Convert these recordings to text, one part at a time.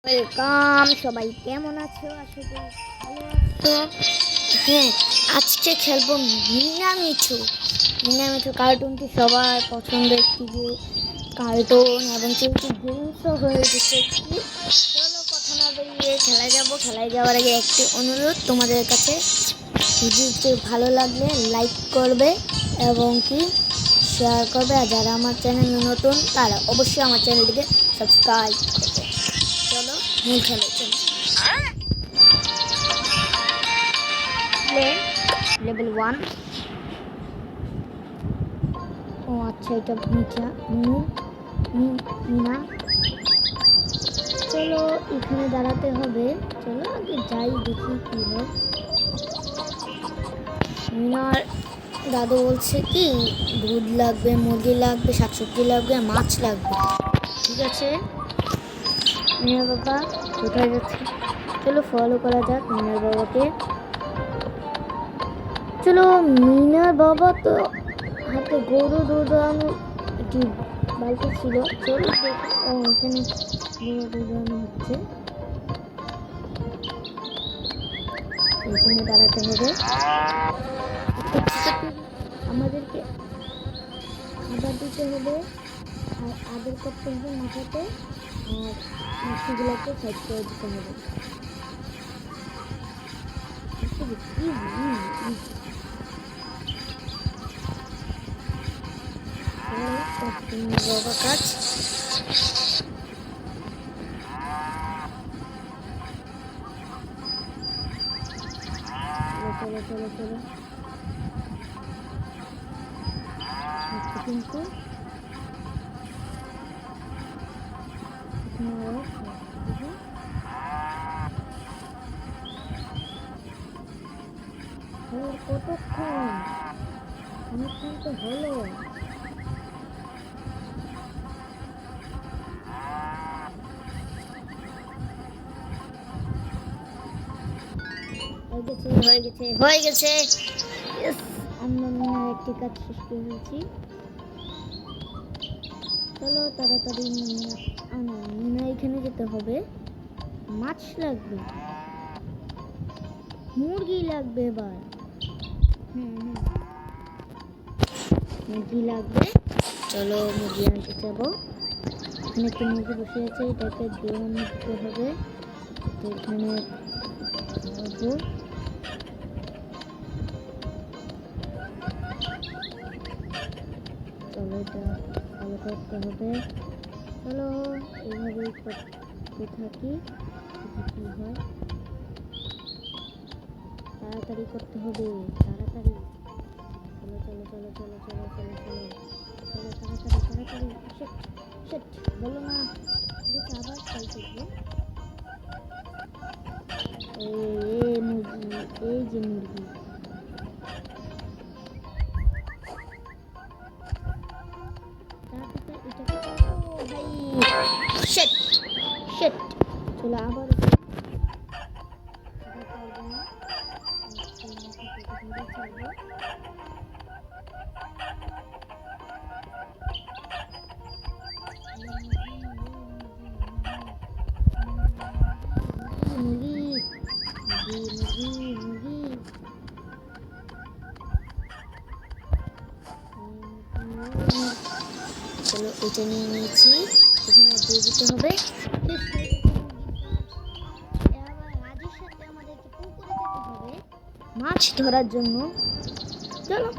Welcome সবাই, কেমন আছো? আশা করি ভালো আছো। হ্যাঁ, আজকে খেলবো মিনা মিঠু কার্টুনটি সবার পছন্দের একটি যে কার্টুন এবং সেটি গেমসও হয়ে গেছে একটি। চলো কথা না বেরিয়ে খেলায় যাওয়ার আগে একটি অনুরোধ তোমাদের কাছে, ভিডিওটি ভালো লাগলে লাইক করবে এবং কি শেয়ার করবে, আর যারা আমার চ্যানেলে নতুন তারা অবশ্যই আমার চ্যানেলটিকে সাবস্ক্রাইব করবে। চলো মূল খেলে চলো। লেভেল 1। ও আচ্ছা, এটা মিনা। চলো এখানে দাঁড়াতে হবে। চলো আগে যাই, দেখি কি হয়। মিনার দাদু বলছে কি দুধ লাগবে, মুরগি লাগবে, শাকসবজি লাগবে, মাছ লাগবে। ঠিক আছে মিনার বাবা কোথায় যাচ্ছে? চলো ফলো করা যাক মিনার বাবাকে। চলো মিনার বাবা তো হাতে গরু দৌড়ানো একটি বালতি ছিল। চলো এখানে গরু দৌড়ানো হচ্ছে, এখানে দাঁড়াতে হবে। আমাদেরকে খাবার দিতে হবে আর আদর করতে হবে মাথাতে, আর মাছগুলোকে সাইড করে দিতে হবে। বাবা কাজ চলো চলো চলো কিন্তু কতক্ষণ অনেকক্ষণ তো হলো। হয়ে গেছে। আমরা মিনার একটি কাজ শেষ করে ফেলছি। চলো তাড়াতাড়ি মিনা এখানে যেতে হবে। মাছ লাগবে, মুরগি লাগবে, এবার মুরগি লাগবে। চলো মুরগি আনতে যাবো। এখানে একটি মুরগি বসে আছে, এটাকে দেওয়ান দিতে হবে। এখানে চলো এটা ভালো করতে হবে। চলো এইভাবেই করতে থাকি, কি হয়। তাড়াতাড়ি করতে হবে, তাড়াতাড়ি। চলো চলো চলো চলো চলো চলো চলো চলো তাড়াতাড়ি তাড়াতাড়ি। বলো না, দেখি আবার ট্রাই করবো। মুরগি, এই যে মুরগি। চলো আবার চলো এটা নিয়ে নিয়েছি, এখানে দিয়ে দিতে হবে। রাজুর সাথে আমাদেরকে পুকুরে যেতে হবে মাছ ধরার জন্য। চলো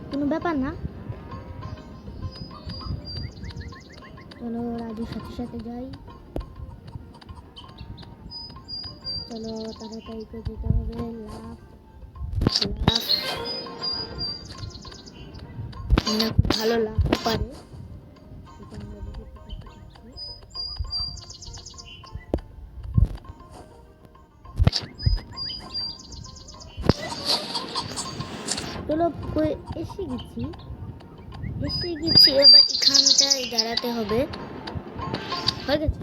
কোনো ব্যাপার না, চলো রাজুর সাথে সাথে যাই। চলো তাড়াতাড়ি করে যেতে হবে। লাভ খুব ভালো লাভ পারে। চলো এসে গেছি এবার এখানটায় দাঁড়াতে হবে। হয়ে গেছে।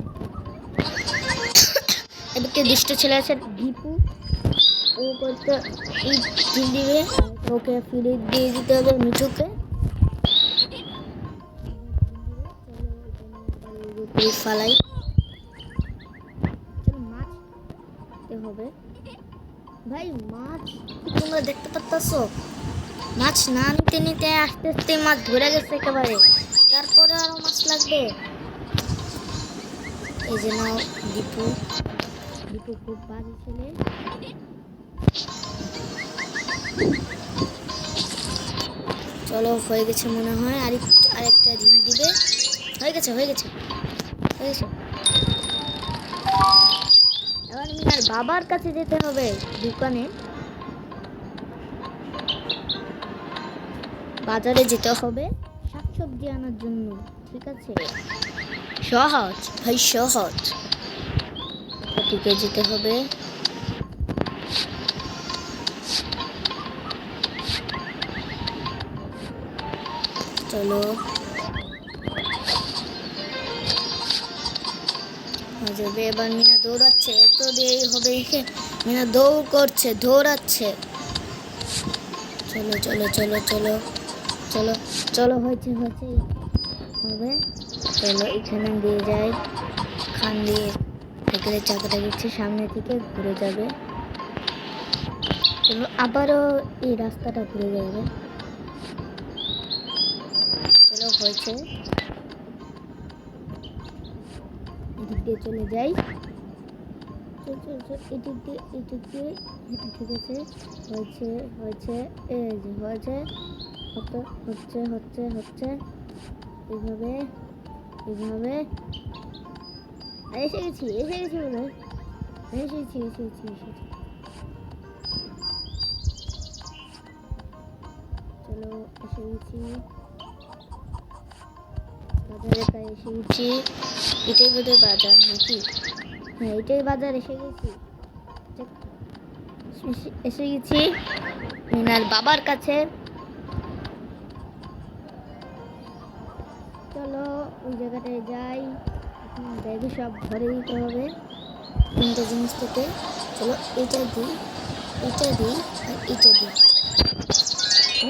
এদিকে দুষ্ট ছেলে আছে দীপু, ও করতে দিবে, ওকে ফিরে দিয়ে দিতে হবে মিঠুকে। ফালাই যেতে হবে। ভাই মাছ তোমরা দেখতে পাচ্ছো, মাছ না নিতে নিতে আস্তে আস্তে মাছ ধরে গেছে একেবারে, তারপরে আরো মাছ লাগবে। এই যে নাও দীপু, দীপু খুব বাজে ছেলে। চলো হয়ে গেছে মনে হয়, আরেকটা রিল দিবে। হয়ে গেছে হয়ে গেছে হয়ে গেছে। এবার মিনার বাবার কাছে যেতে হবে দোকানে, বাজারে যেতে হবে শাকসবজি আনার জন্য। ঠিক আছে, সহজ ভাই সহজ, ওদিকে যেতে হবে। চলো যাবে। এবার মিনা দৌড়াচ্ছে, এত দেরি হবে মিনা দৌড় করছে, দৌড়াচ্ছে। চলো চলো চলো চলো চলো চলো, হয়েছে হয়েছে হবে। চলো এখানে দিয়ে যাই, খান দিয়ে সাইকেলের চাকাটা দিচ্ছে, সামনে থেকে ঘুরে যাবে। চলো আবারও এই রাস্তাটা ঘুরে যাবে। চলো হয়েছে, এদিক দিয়ে চলে যাই। এদিক দিয়ে এদিক দিয়ে, ঠিক আছে হয়েছে হয়েছে, এই যে হয়েছে, হচ্ছে হচ্ছে হচ্ছে, এইভাবে এইভাবে। এসে গেছি মনে হয়, এসেছি এসেছি এসেছি। চলো এসে গেছি বাজারে, প্রায় এসে গেছি। এটাই বোধহয় বাজার নাকি? হ্যাঁ এটাই বাজার, এসে গেছি এসে গেছি মিনার বাবার কাছে। চলো ওই জায়গাটায় যাই, ব্যাগে সব ভরে দিতে হবে তিনটা জিনিস থেকে। চলো এটা দিই, এটা দিই আর এটা দিই।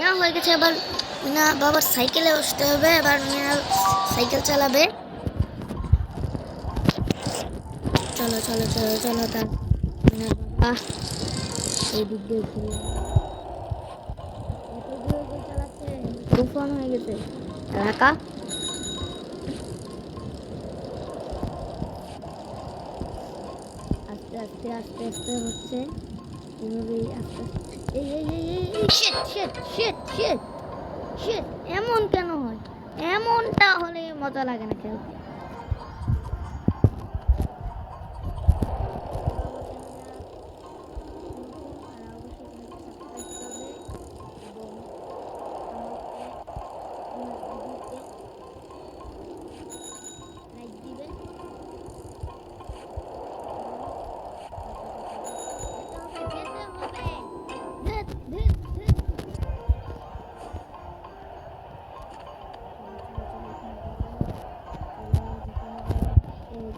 না হয়ে গেছে। আবার না বাবার সাইকেলে বসতে হবে, এবার সাইকেল চালাবে। চলো চলো চলো চলো, তার বাবা এই দিক দিয়ে ঘুরে এত জোরে চালাচ্ছে, তুফান হয়ে গেছে এলাকা। আস্তে আস্তে আস্তে আস্তে হচ্ছে, এভাবেই আস্তে আস্তে। এই এই এই এই shit shit shit shit shit, এমন কেন হয়? এমনটা হলে মজা লাগে না খেলতে।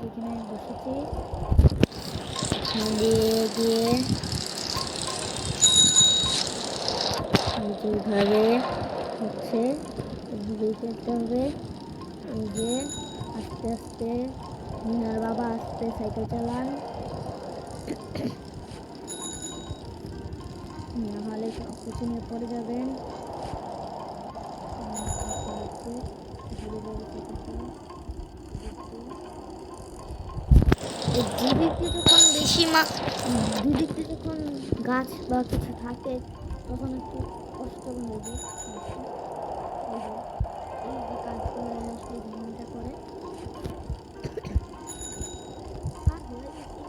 এখানে বসেছি দিয়ে গিয়ে এইভাবে হচ্ছে, এইভাবেই করতে হবে। এই যে আস্তে আস্তে মিনার বাবা আস্তে সাইকেল চালান, নাহলে সব কিছু নিয়ে পড়ে যাবেন। দুদিকে যখন বেশি দুদিকে যখন গাছ বা কিছু থাকে তখন একটু কষ্ট হয়ে যায়। এই যে গাছগুলো আসলে ঝামেলাটা করে। আর হয়ে গেছে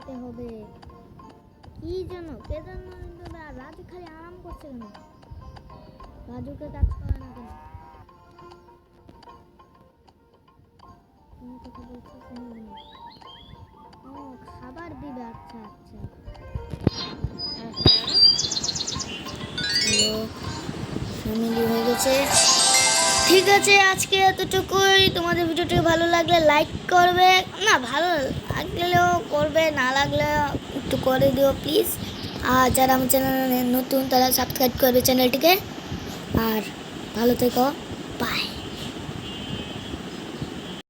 যেতে হবে। কি জন্য কে জন্য আর রাজু খালি আরাম করছে কেন? রাজুকে কাজ করে না কেন? কোনো কথা বলছে শুনবে না। ও খাবার দিবে, আচ্ছা আচ্ছা। হ্যালো, ফ্যামিলি হয়ে গেছে। ঠিক আছে, আজকে এতটুকুই। তোমাদের ভিডিওটি ভালো লাগলে লাইক করবে, না ভালো লাগলেও করবে, না লাগলে একটু করে দিও প্লিজ। আর যারা আমার চ্যানেলে নতুন তারা সাবস্ক্রাইব করবে চ্যানেলটিকে। আর ভালো থেকো, বাই।